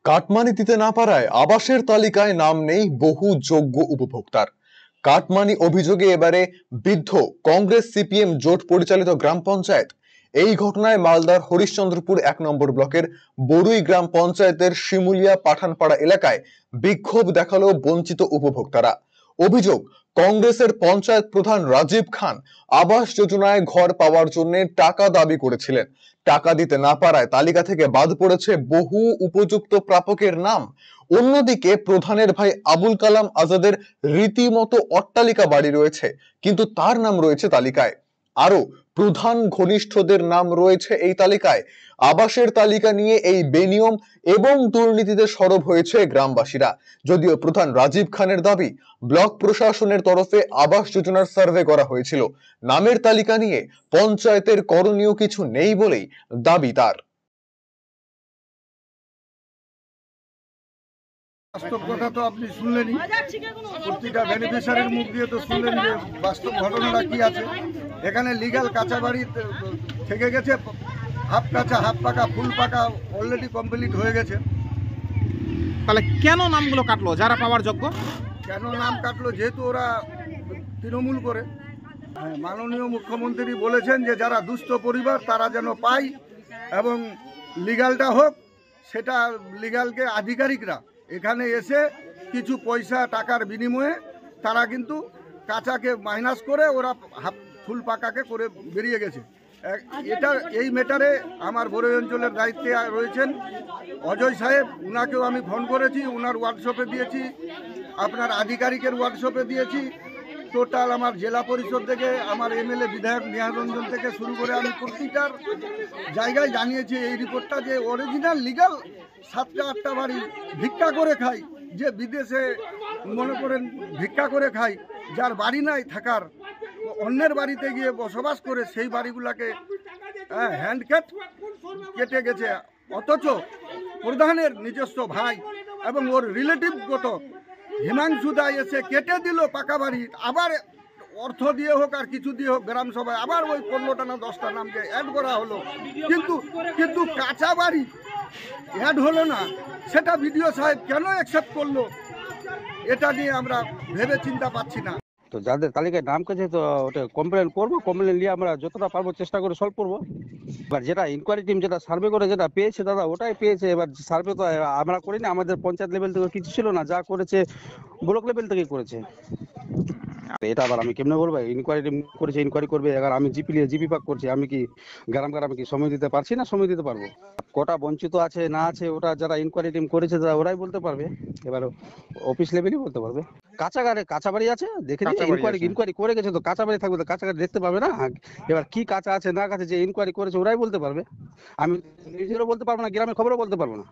Cut money দিতে না পারায় আবাসের তালিকায় নাম নেই বহু যোগ্য উপভোক্তার। কাটমানি অভিযোগে এবারে বিদ্ধ কংগ্রেস সিপিএম জোট পরিচালিত গ্রাম পঞ্চায়েত। এই ঘটনায় মালদার হরিশ্চন্দ্রপুর ১ নম্বর ব্লকের বরুই গ্রাম পঞ্চায়েতের শিমুলিয়া পাঠানপাড়া এলাকায় বিক্ষোভ দেখালো বঞ্চিত উপভোক্তারা। অভিযোগ, কংগ্রেসের পঞ্চায়েত প্রধান রাজীব খান আবাস যোজনায় ঘর পাওয়ার জন্য টাকা দাবি করেছিলেন। টাকা দিতে না পারায় তালিকা থেকে বাদ পড়েছে বহু উপযুক্ত প্রাপকের নাম। অন্যদিকে প্রধানের ভাই আবুল কালাম আজাদের রীতিমতো অট্টালিকা বাড়ি রয়েছে, কিন্তু তার নাম রয়েছে তালিকায়। আরো প্রধান ঘনিষ্ঠদের নাম রয়েছে এই তালিকায়। আবাসের তালিকা নিয়ে এই বেনিয়ম এবং দুর্নীতিতে সরব হয়েছে গ্রামবাসীরা। যদিও প্রধান রাজীব খানের দাবি, ব্লক প্রশাসনের তরফে আবাস যোজনার সার্ভে করা হয়েছিল, নামের তালিকা নিয়ে পঞ্চায়েতের করণীয় কিছু নেই বলেই দাবি তার। বাস্তব কথা তো আপনি শুনলেনই, প্রতিটা বেনিফিশিয়ারির মুখ দিয়ে তো শুনলেন যে বাস্তব ঘটনাটা কি আছে। এখানে লিগ্যাল কাঁচা বাড়ি থেকে গেছে, হাফ কাঁচা হাফ পাকা ফুল পাকা অলরেডি কমপ্লিট হয়ে গেছে। তাহলে কেন নামগুলো কাটলো যারা পাওয়ার যোগ্য? কেন নাম কাটলো? যেহেতু ওরা তৃণমূল করে। মাননীয় মুখ্যমন্ত্রী বলেছেন যে যারা দুস্থ পরিবার তারা যেন পায় এবং লিগ্যালটা হোক, সেটা লিগ্যালকে আধিকারিকরা এখানে এসে কিছু পয়সা টাকার বিনিময়ে তারা কিন্তু কাঁচাকে মাইনাস করে ওরা হাফ ফুল পাকাকে করে বেরিয়ে গেছে। এটা এই ম্যাটারে আমার বরুই অঞ্চলের দায়িত্বে রয়েছেন অজয় সাহেব, উনাকেও আমি ফোন করেছি, উনার ওয়ার্কশপে দিয়েছি, আপনার আধিকারিকের ওয়ার্কশপে দিয়েছি। টোটাল আমার জেলা পরিষদ থেকে, আমার এমএলএ বিধায়ক নিহার রঞ্জন থেকে শুরু করে আমি প্রতিটার জায়গায় জানিয়েছি এই রিপোর্টটা, যে অরিজিনাল লিগ্যাল 7টা 8টা বাড়ি ভিক্ষা করে খাই, যে বিদেশে মনে করেন ভিক্ষা করে খাই, যার বাড়ি নাই থাকার, অন্যের বাড়িতে গিয়ে বসবাস করে সেই বাড়িগুলাকে হ্যান্ড কেটে গেছে। অথচ প্রধানের নিজস্ব ভাই এবং ওর রিলেটিভগত হিমাংশু দায় এসে কেটে দিল পাকা বাড়ি, আবার অর্থ দিয়ে হোক আর কিছু দিয়ে হোক গ্রাম সভায় আবার ওই 15টা না 10টা নামকে অ্যাড করা হলো, কিন্তু কাঁচা বাড়ি অ্যাড হলো না। সেটা বিডিও সাহেব কেন অ্যাকসেপ্ট করলো, এটা নিয়ে আমরা ভেবে চিন্তা পাচ্ছি না। তো যাদের তালিকায় নাম কাছে তো ওটা কমপ্লেন করবো, কমপ্লেন নিয়ে আমরা যতটা পারবো চেষ্টা করে সলভ করবো। এবার যেটা ইনকোয়ারি টিম যেটা সার্ভে করে যেটা পেয়েছে দাদা ওটাই পেয়েছে। এবার সার্ভে তো আমরা করিনি, আমাদের পঞ্চায়েত লেভেল থেকে কিছু ছিল না, যা করেছে ব্লক লেভেল থেকে করেছে। এটা আবার আমি কেমনে বলবো? ইনকোয়ারি টিম করেছে, ইনকোয়ারি করবে। এবার আমি জিপি পাক করছি, আমি কি গ্রাম কি সময় দিতে পারছি না? সময় দিতে পারবো। কটা বঞ্চিত আছে না আছে ওটা যারা ইনকোয়ারি টিম করেছে তারা ওরাই বলতে পারবে, এবার অফিস লেভেলই বলতে পারবে। কাঁচা বাড়ি আছে দেখে নিয়ে ইনকোয়ারি করে গেছে, তো কাঁচা বাড়ি থাকবে তো কাঁচা বাড়ি দেখতে পাবে না। এবার কি কাঁচা আছে না কাছে যে ইনকোয়ারি করেছে ওরাই বলতে পারবে, আমি নিজেরও বলতে পারবো না, গ্রামের খবরও বলতে পারবো না।